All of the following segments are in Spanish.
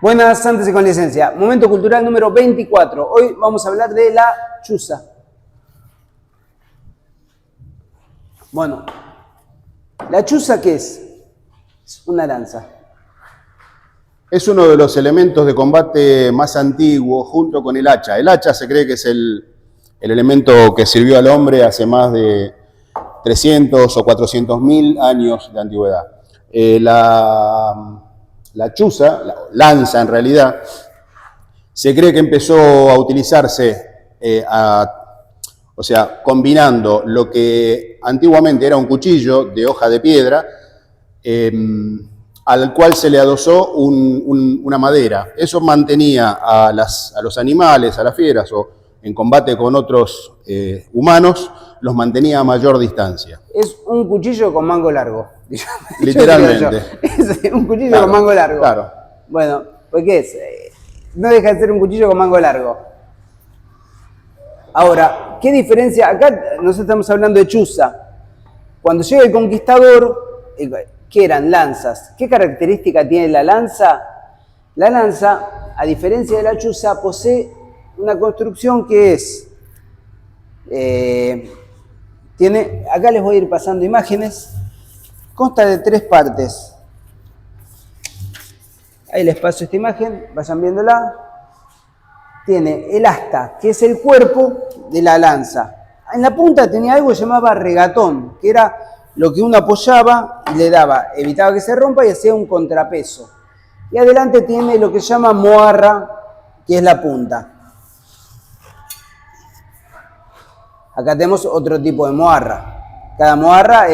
Buenas, antes y con licencia. Momento cultural número 24. Hoy vamos a hablar de la chuza. Bueno, ¿la chuza qué es? Es una lanza. Es uno de los elementos de combate más antiguos junto con el hacha. El hacha se cree que es el elemento que sirvió al hombre hace más de 300 o 400.000 años de antigüedad. La chuza, la lanza en realidad, se cree que empezó a utilizarse, o sea, combinando lo que antiguamente era un cuchillo de hoja de piedra, al cual se le adosó una madera. Eso mantenía a los animales, a las fieras, o en combate con otros humanos, los mantenía a mayor distancia. Es un cuchillo con mango largo. Literalmente. Es un cuchillo Claro, con mango largo. claro. Bueno, pues ¿qué es? No deja de ser un cuchillo con mango largo. Ahora, ¿qué diferencia? Acá nosotros estamos hablando de chuza. Cuando llega el conquistador, ¿qué eran? Lanzas. ¿Qué característica tiene la lanza? La lanza, a diferencia de la chuza, posee una construcción que es... acá les voy a ir pasando imágenes. Consta de 3 partes. Ahí les paso esta imagen, vayan viéndola. Tiene el asta, que es el cuerpo de la lanza. En la punta tenía algo que se llamaba regatón, que era lo que uno apoyaba y le daba, evitaba que se rompa y hacía un contrapeso. Y adelante tiene lo que se llama moarra, que es la punta. Acá tenemos otro tipo de moarra. Cada moarra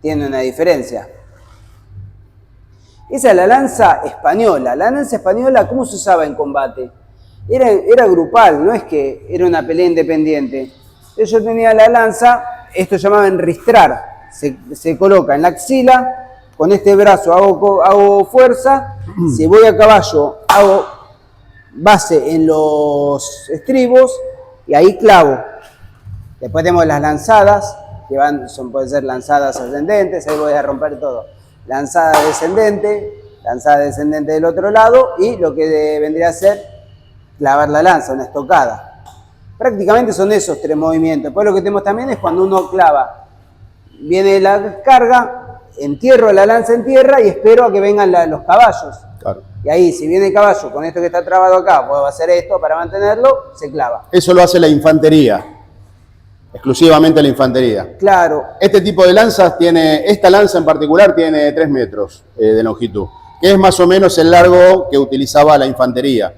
tiene una diferencia. Esa es la lanza española. La lanza española, ¿cómo se usaba en combate? Era grupal, no es que era una pelea independiente. Ellos tenían la lanza, esto llamaba enristrar. Se coloca en la axila, con este brazo hago fuerza, si voy a caballo hago base en los estribos y ahí clavo. Después tenemos las lanzadas, que pueden ser lanzadas ascendentes, ahí voy a romper todo. Lanzada descendente del otro lado y lo que vendría a ser clavar la lanza, una estocada. Prácticamente son esos 3 movimientos. Después lo que tenemos también es cuando uno clava, viene la carga, entierro la lanza en tierra y espero a que vengan los caballos. Claro. Y ahí, si viene el caballo con esto que está trabado acá, puedo hacer esto para mantenerlo, se clava. Eso lo hace la infantería. Exclusivamente la infantería. Claro. Este tipo de lanzas esta lanza en particular tiene 3 metros de longitud, que es más o menos el largo que utilizaba la infantería.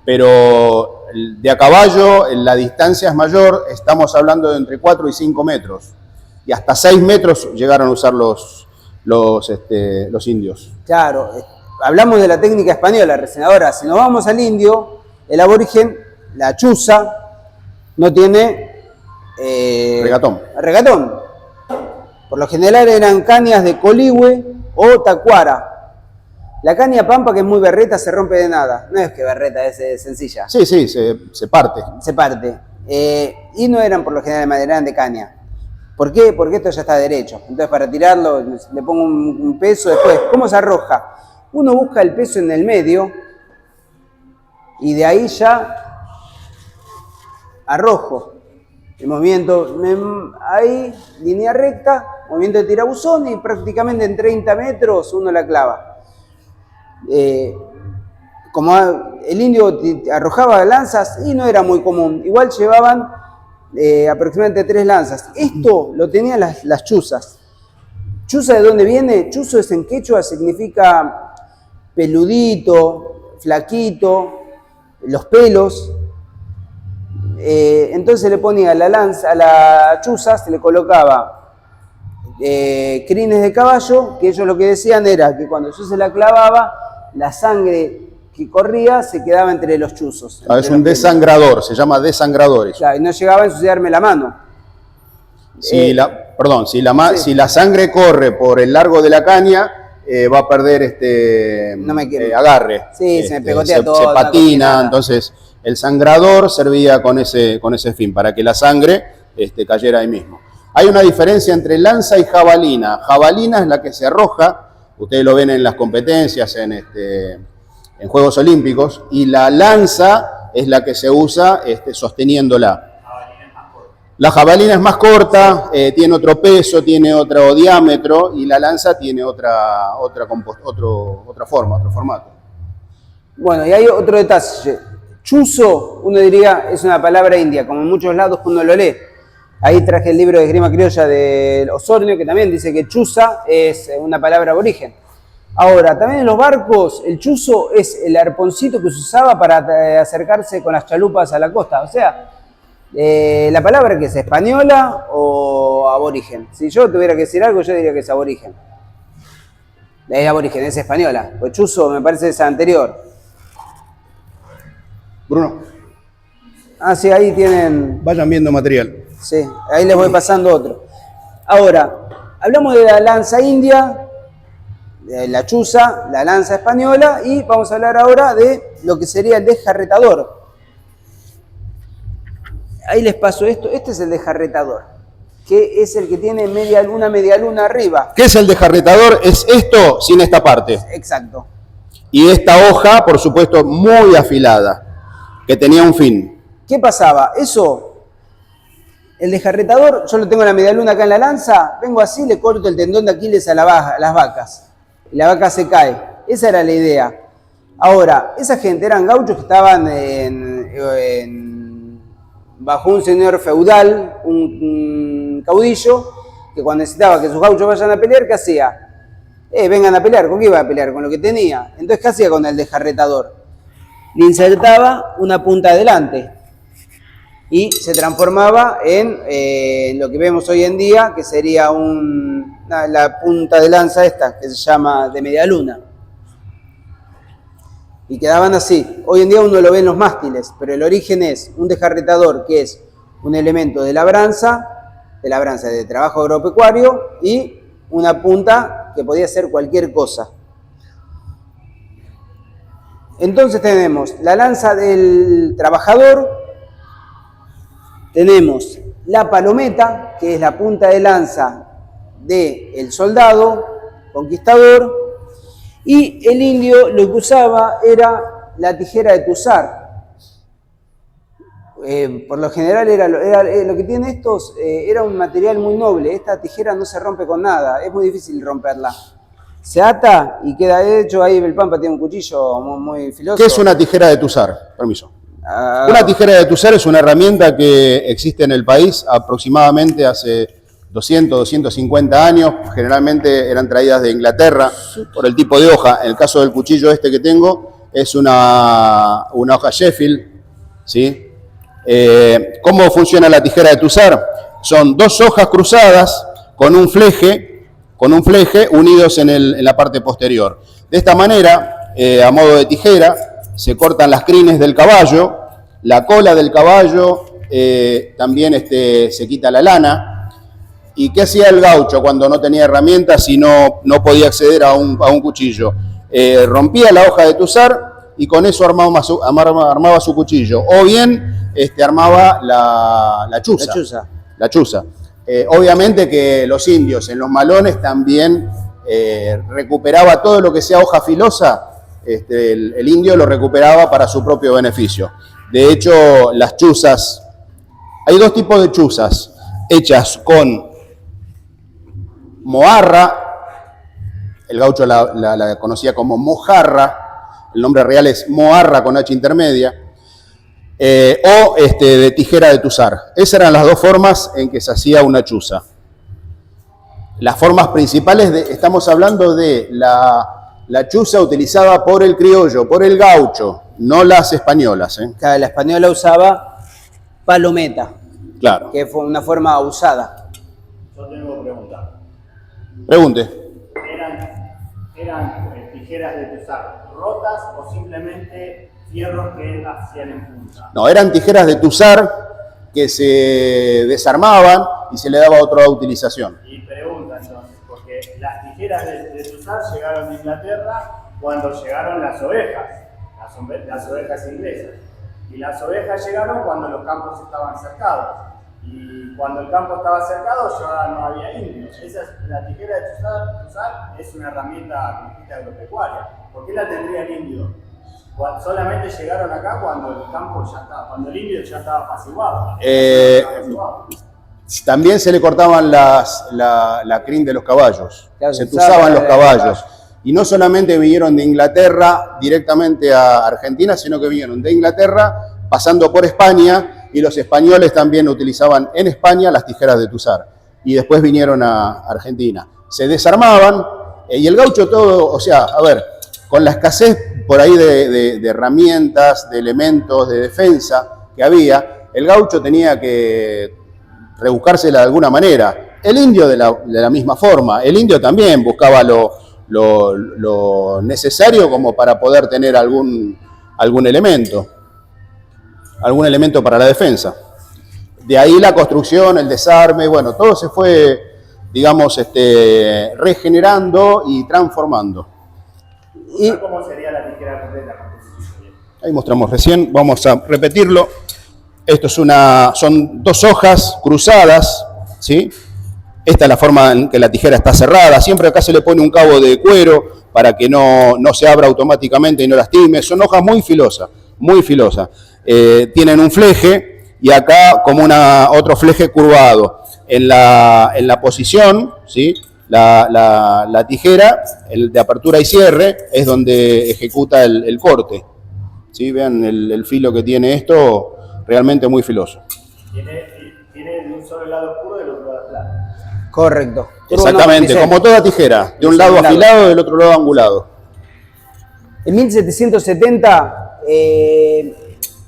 Pero de a caballo la distancia es mayor, estamos hablando de entre 4 y 5 metros. Y hasta 6 metros llegaron a usar los indios. Claro. Hablamos de la técnica española recién. Ahora, si nos vamos al indio, el aborigen, la chuza, no tiene regatón. Por lo general eran cañas de coligüe o tacuara. La caña pampa, que es muy berreta, se rompe de nada. No es que berreta, es sencilla. Sí, se parte. Se parte. Y no eran por lo general de madera, eran de caña. ¿Por qué? Porque esto ya está derecho. Entonces para tirarlo le pongo un peso. Después, ¿cómo se arroja? Uno busca el peso en el medio y de ahí ya arrojo. El movimiento, ahí, línea recta, movimiento de tirabuzón y prácticamente en 30 metros uno la clava. Como el indio arrojaba lanzas y no era muy común, igual llevaban aproximadamente 3 lanzas. Esto lo tenían las chuzas. ¿Chuza de dónde viene? Chuzo es en quechua, significa peludito, flaquito, los pelos. Entonces le ponía la lanza, a la chuza se le colocaba crines de caballo, que ellos lo que decían era que cuando yo se la clavaba, la sangre que corría se quedaba entre los chuzos. Es un desangrador, se llama desangrador. Claro, y no llegaba a ensuciarme la mano. Si la sangre corre por el largo de la caña, va a perder agarre. Sí, se me pegotea todo. Se patina, entonces el sangrador servía con ese fin, para que la sangre cayera ahí mismo. Hay una diferencia entre lanza y jabalina. Jabalina es la que se arroja Ustedes lo ven en las competencias, en Juegos Olímpicos, y la lanza es la que se usa sosteniénola. La jabalina es más corta, tiene otro peso, tiene otro diámetro, y la lanza tiene otra forma, otro formato. Bueno, y hay otro detalle. Chuzo, uno diría, es una palabra india, como en muchos lados uno lo lee. Ahí traje el libro de esgrima criolla de Osornio, que también dice que chuza es una palabra aborigen. Ahora, también en los barcos, el chuzo es el arponcito que se usaba para acercarse con las chalupas a la costa. O sea, la palabra que es española o aborigen. Si yo tuviera que decir algo, yo diría que es aborigen. Es aborigen, es española. Pues chuzo me parece es anterior. Bruno. Ah, sí, ahí tienen... Vayan viendo material. Sí, ahí les voy pasando otro. Ahora, hablamos de la lanza india, de la chuza, la lanza española, y vamos a hablar ahora de lo que sería el desjarretador. Ahí les paso esto. Este es el desjarretador, que es el que tiene una media luna arriba. ¿Qué es el desjarretador? Es esto sin esta parte. Exacto. Y esta hoja, por supuesto, muy afilada, que tenía un fin. ¿Qué pasaba? El desjarretador, yo lo tengo en la media luna acá en la lanza, vengo así, le corto el tendón de Aquiles a las vacas. Y la vaca se cae. Esa era la idea. Ahora, esa gente eran gauchos que estaban bajo un señor feudal, un caudillo, que cuando necesitaba que sus gauchos vayan a pelear, ¿qué hacía? Vengan a pelear. ¿Con qué iba a pelear? Con lo que tenía. Entonces, ¿qué hacía con el desjarretador? Le insertaba una punta adelante y se transformaba en lo que vemos hoy en día, que sería la punta de lanza esta, que se llama de media luna. Y quedaban así. Hoy en día uno lo ve en los mástiles, pero el origen es un desjarretador, que es un elemento de labranza de trabajo agropecuario, y una punta que podía ser cualquier cosa. Entonces tenemos la lanza del trabajador, tenemos la palometa, que es la punta de lanza del soldado conquistador, y el indio lo que usaba era la tijera de tuzar. Por lo general lo que tiene estos era un material muy noble. Esta tijera no se rompe con nada, es muy difícil romperla. Se ata y queda hecho. Ahí el Pampa tiene un cuchillo muy filoso. ¿Qué es una tijera de tuzar? Permiso. Una tijera de tuzar es una herramienta que existe en el país aproximadamente hace 200, 250 años. Generalmente eran traídas de Inglaterra por el tipo de hoja. En el caso del cuchillo este que tengo, es una hoja Sheffield, ¿sí? ¿Cómo funciona la tijera de tuzar? Son dos hojas cruzadas con un fleje unidos en la parte posterior. De esta manera, a modo de tijera, se cortan las crines del caballo, la cola del caballo, también se quita la lana. ¿Y qué hacía el gaucho cuando no tenía herramientas y no podía acceder a un cuchillo? Rompía la hoja de tuzar y con eso armaba su cuchillo. O bien armaba la chuza. Obviamente que los indios en los malones también recuperaba todo lo que sea hoja filosa. El indio lo recuperaba para su propio beneficio. De hecho, las chuzas, hay dos tipos de chuzas, hechas con mojarra, el gaucho la conocía como mojarra, el nombre real es mojarra con H intermedia, o de tijera de tuzar. Esas eran las dos formas en que se hacía una chuza. Las formas principales, estamos hablando de la chuza utilizada por el criollo, por el gaucho, no las españolas. Claro, la española usaba palometa, claro, que fue una forma usada. Yo tengo pregunta. Pregunte. ¿Eran tijeras de tuzar rotas o simplemente fierros que hacían en punta? No, eran tijeras de tuzar que se desarmaban y se le daba otra utilización. Y pregunta entonces, porque las tijeras de tuzar llegaron de Inglaterra cuando llegaron las ovejas inglesas. Y las ovejas llegaron cuando los campos estaban cercados. Y cuando el campo estaba cercado ya no había indios. La tijera de Tuzar es una herramienta agropecuaria. ¿Por qué la tendría el indio? Solamente llegaron acá cuando el campo ya estaba, cuando el indio ya estaba apaciguado. También se le cortaban la crin de los caballos, Claro, se tuzaban los caballos. Y no solamente vinieron de Inglaterra directamente a Argentina, sino que vinieron de Inglaterra pasando por España, y los españoles también utilizaban en España las tijeras de Tuzar. Y después vinieron a Argentina. Se desarmaban, y el gaucho todo, o sea, a ver, con la escasez por ahí de herramientas, de elementos, de defensa que había, el gaucho tenía que rebuscársela de alguna manera. El indio de la misma forma. El indio también buscaba lo necesario como para poder tener algún elemento para la defensa. De ahí la construcción, el desarme, bueno, todo se fue, digamos, regenerando y transformando. ¿Y cómo sería la tijera completa? Ahí mostramos recién, vamos a repetirlo. Esto son dos hojas cruzadas, ¿sí? Esta es la forma en que la tijera está cerrada. Siempre acá se le pone un cabo de cuero para que no se abra automáticamente y no lastime. Son hojas muy filosas, muy filosas. Tienen un fleje y acá como otro fleje curvado. En la posición, ¿sí? La tijera, el de apertura y cierre, es donde ejecuta el corte. ¿Sí? Vean el filo que tiene esto, realmente muy filoso. Tiene de un solo lado oscuro y del otro lado plano. Correcto. Exactamente, como toda tijera, de un lado afilado y del otro lado angulado. En 1770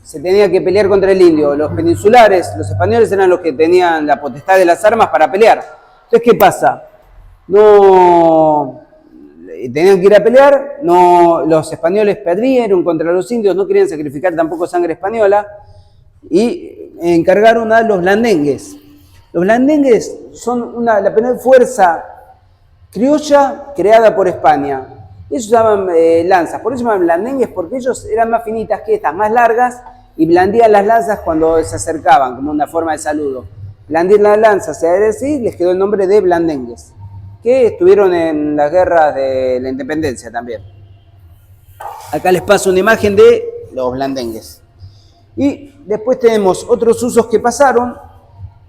se tenía que pelear contra el indio. Los peninsulares, los españoles eran los que tenían la potestad de las armas para pelear. Entonces, ¿qué pasa? Tenían que ir a pelear, los españoles perdieron contra los indios, no querían sacrificar tampoco sangre española y encargaron a los blandengues. Los blandengues son la primera fuerza criolla creada por España. Ellos usaban lanzas, por eso se llaman blandengues, porque ellos eran más finitas que estas, más largas, y blandían las lanzas cuando se acercaban, como una forma de saludo. Blandir las lanzas, y les quedó el nombre de blandengues, que estuvieron en las guerras de la independencia también. Acá les paso una imagen de los blandengues. Y después tenemos otros usos que pasaron.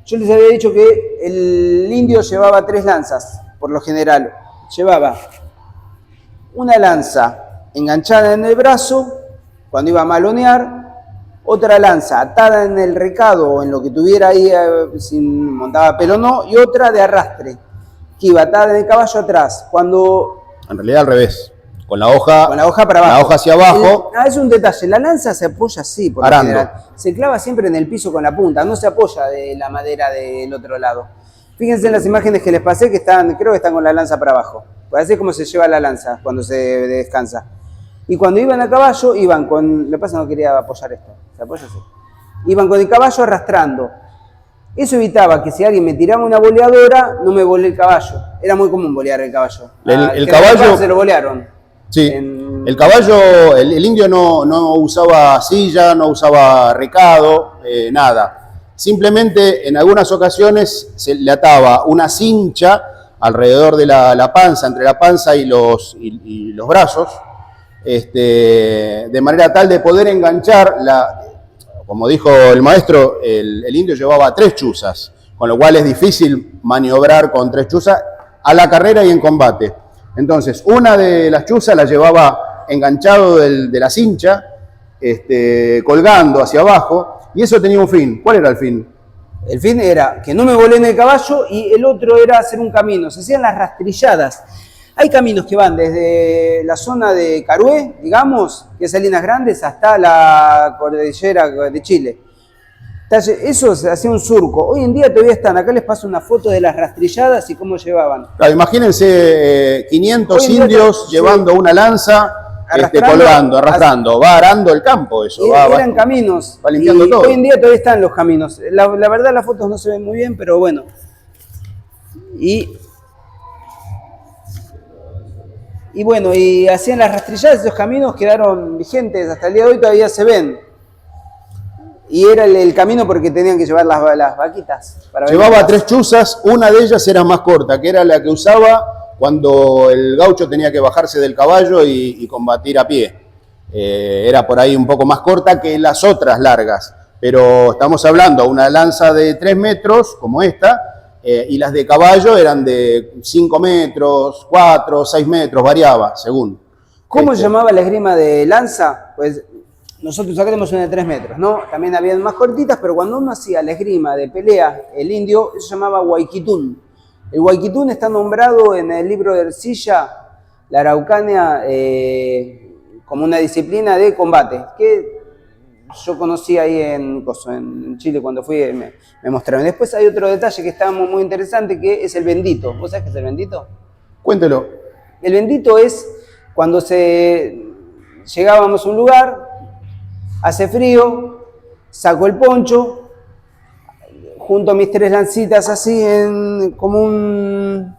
Yo les había dicho que el indio llevaba 3 lanzas, por lo general. Llevaba una lanza enganchada en el brazo, cuando iba a malonear, otra lanza atada en el recado o en lo que tuviera ahí, si montaba pelo o no, y otra de arrastre, que iba atada en el caballo atrás. En realidad al revés, con la hoja para abajo. La hoja hacia abajo. Es un detalle, la lanza se apoya así, por lo general. Se clava siempre en el piso con la punta, no se apoya de la madera del otro lado. Fíjense en las imágenes que les pasé, creo que están con la lanza para abajo. Así es como se lleva la lanza cuando se descansa. Y cuando iban a caballo, iban con... Lo que pasa no quería apoyar esto, se apoya así. Iban con el caballo arrastrando. Eso evitaba que si alguien me tiraba una boleadora, no me volé el caballo. Era muy común bolear el caballo. El caballo... Se lo bolearon. Sí, el caballo, el indio no usaba silla, no usaba recado, nada. Simplemente en algunas ocasiones se le ataba una cincha alrededor de la panza, entre la panza y los brazos, de manera tal de poder enganchar, como dijo el maestro, el indio llevaba 3 chuzas, con lo cual es difícil maniobrar con 3 chuzas a la carrera y en combate. Entonces, una de las chuzas la llevaba enganchado de la cincha, colgando hacia abajo, y eso tenía un fin. ¿Cuál era el fin? El fin era que no me volé en el caballo y el otro era hacer un camino. Se hacían las rastrilladas. Hay caminos que van desde la zona de Carué, digamos, que es Salinas Grandes, hasta la cordillera de Chile. Eso se hacía un surco. Hoy en día todavía están. Acá les paso una foto de las rastrilladas y cómo llevaban. Claro, imagínense 500 indios llevando una lanza, colgando, arrastrando. Va arando el campo eso. Eran caminos. Va limpiando todo. Hoy en día todavía están los caminos. La verdad las fotos no se ven muy bien, pero bueno. Y bueno, y hacían las rastrilladas, esos caminos quedaron vigentes. Hasta el día de hoy todavía se ven. Y era el camino porque tenían que llevar las vaquitas. Para Llevaba venderlas. 3 chuzas, una de ellas era más corta, que era la que usaba cuando el gaucho tenía que bajarse del caballo y combatir a pie. Era por ahí un poco más corta que las otras largas, pero estamos hablando de una lanza de 3 metros, como esta, y las de caballo eran de 5 metros, 4, 6 metros, variaba, según. ¿Cómo se llamaba la esgrima de lanza? Pues nosotros acá tenemos una de 3 metros, ¿no? También había más cortitas, pero cuando uno hacía la esgrima de pelea, el indio, eso se llamaba Huayquitún. El Huayquitún está nombrado en el libro de Ercilla, la Araucania, como una disciplina de combate, que yo conocí ahí en Chile cuando fui, me mostraron. Después hay otro detalle que está muy interesante, que es el bendito. ¿Vos sabés qué es el bendito? Cuéntelo. El bendito es cuando llegábamos a un lugar, hace frío, saco el poncho, junto a mis 3 lancitas así como un...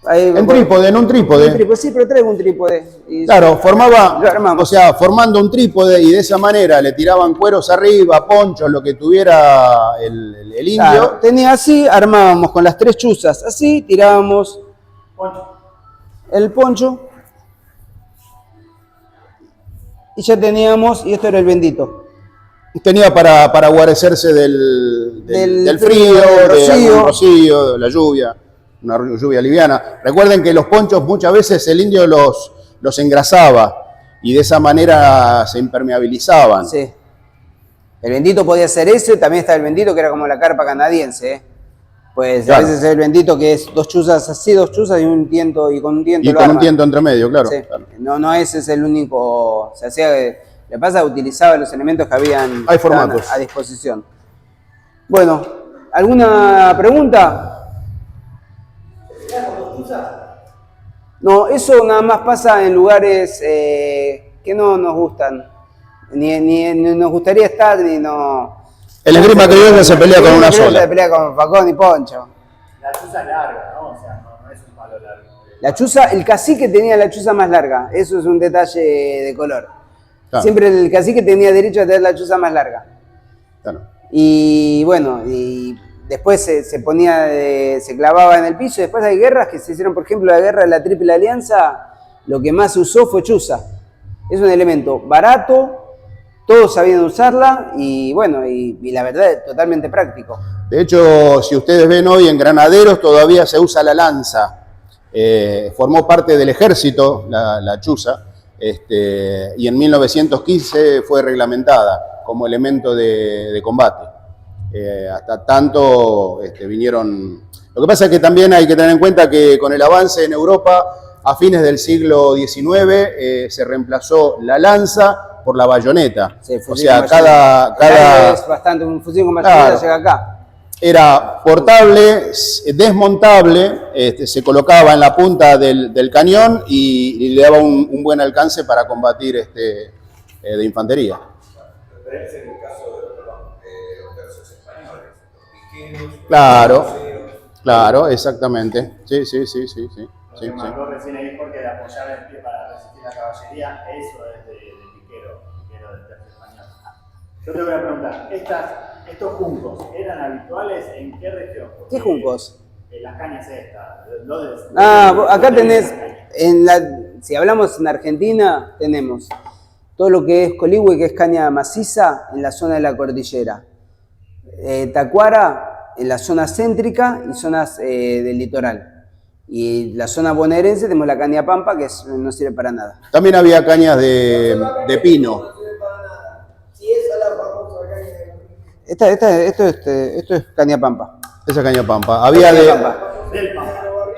En trípode, en un trípode. Un trípode, sí, pero traigo un trípode. Y Claro, armamos. o sea, formando un trípode y de esa manera le tiraban cueros arriba, ponchos, lo que tuviera el indio. Claro, tenía así, armábamos con las 3 chuzas, así, tirábamos el poncho y ya teníamos, y esto era el bendito. Tenía para guarecerse del frío, del rocío, de la lluvia, una lluvia liviana. Recuerden que los ponchos muchas veces el indio los engrasaba y de esa manera se impermeabilizaban. Sí. El bendito podía ser ese, también está el bendito que era como la carpa canadiense, ¿eh? Pues claro. A veces es el bendito que es 2 chuzas así, 2 chuzas y un tiento, y con un tiento Y lo con un arman. tiento entre medio, claro. Sí. Claro. No, ese es el único. Se hacía. Le pasa, utilizaba los elementos que habían Hay formatos a disposición. Bueno, ¿alguna pregunta? No, eso nada más pasa en lugares que no nos gustan. Ni nos gustaría estar, ni no. El esgrima criolla se pelea con una sola. Se pelea con facón y poncho. La chuza es larga, ¿no? O sea, no es un palo largo. La chuza, el cacique tenía la chuza más larga. Eso es un detalle de color. Claro. Siempre el cacique tenía derecho a tener la chuza más larga. Claro. Y bueno, y después se clavaba en el piso. Y después hay guerras que se hicieron, por ejemplo, la guerra de la Triple Alianza. Lo que más se usó fue chuza. Es un elemento barato, todos sabían usarla y bueno, y la verdad es totalmente práctico. De hecho, si ustedes ven hoy en Granaderos todavía se usa la lanza. Formó parte del ejército la chuza. Y en 1915 fue reglamentada como elemento de combate. Hasta tanto vinieron... Lo que pasa es que también hay que tener en cuenta que con el avance en Europa, a fines del siglo XIX, se reemplazó la lanza por la bayoneta. Sí, o sea, cada es bastante, un fusil con bayoneta claro, llega acá. Era portable, desmontable, se colocaba en la punta del cañón y le daba un buen alcance para combatir de infantería. Pero ese es el caso de los tercios españoles, los piqueros, Claro, exactamente. Sí. Lo que marcó recién ahí porque de apoyar el pie para resistir la caballería, eso es de piquero del tercio español. Yo te voy a preguntar, ¿estos juncos eran habituales en qué región? Porque, ¿Qué juncos? Las cañas estas. Acá tenés, si hablamos en Argentina, tenemos todo lo que es coligüe, que es caña maciza, en la zona de la cordillera. Tacuara, en la zona céntrica y zonas del litoral. Y la zona bonaerense tenemos la caña pampa, que no sirve para nada. También había cañas de pino. Esto es caña pampa. Esa caña pampa.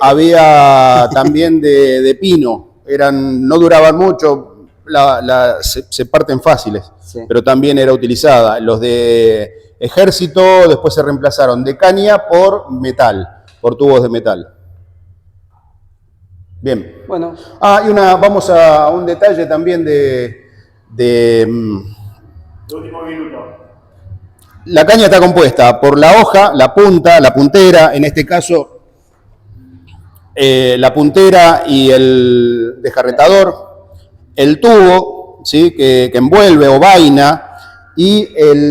Había También de pino. No duraban mucho, se parten fáciles, Sí. pero también era utilizada. Los de ejército después se reemplazaron de caña por metal, por tubos de metal. Bien. Bueno, Vamos a un detalle también de último minuto. la caña está compuesta por la hoja, la punta, la puntera, en este caso la puntera y el desjarretador, el tubo, ¿sí? que envuelve o vaina, y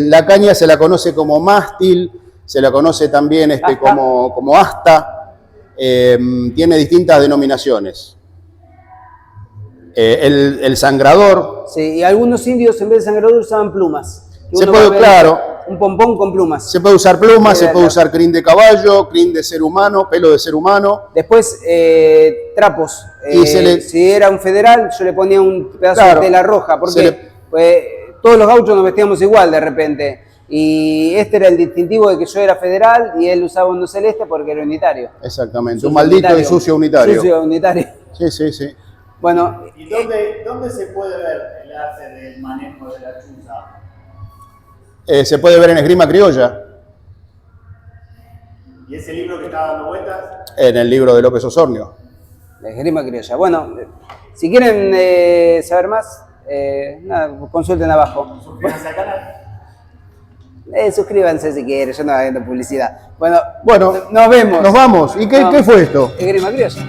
la caña se la conoce como mástil, se la conoce también Asta. como asta, tiene distintas denominaciones. El sangrador, Sí, y algunos indios en vez de sangrador usaban plumas. Que Se uno puede, va a ver claro. Un pompón con plumas. se puede usar plumas, se Claro. puede usar crin de caballo, crin de ser humano, pelo de ser humano. Después, trapos. Y se le- Si era un federal, yo le ponía un pedazo Claro. de tela roja, Se porque le- pues, todos los gauchos nos vestíamos igual de repente. Y este era el distintivo de que yo era federal y él usaba uno celeste porque era unitario. Exactamente, Sucio un maldito unitario. y sucio unitario. Sucio unitario. Sí, sí, sí. Bueno, ¿Y dónde se puede ver el arte del manejo de la chuza? Se puede ver en Esgrima Criolla, ¿Y ese libro que está dando vueltas? en el libro de López Osornio. la esgrima criolla. Bueno, si quieren saber más, nada, consulten abajo. Suscríbanse al canal. Suscríbanse si quieren, yo no hago publicidad. Bueno, Bueno, nos vemos. nos vamos. ¿Y qué fue esto? Esgrima criolla.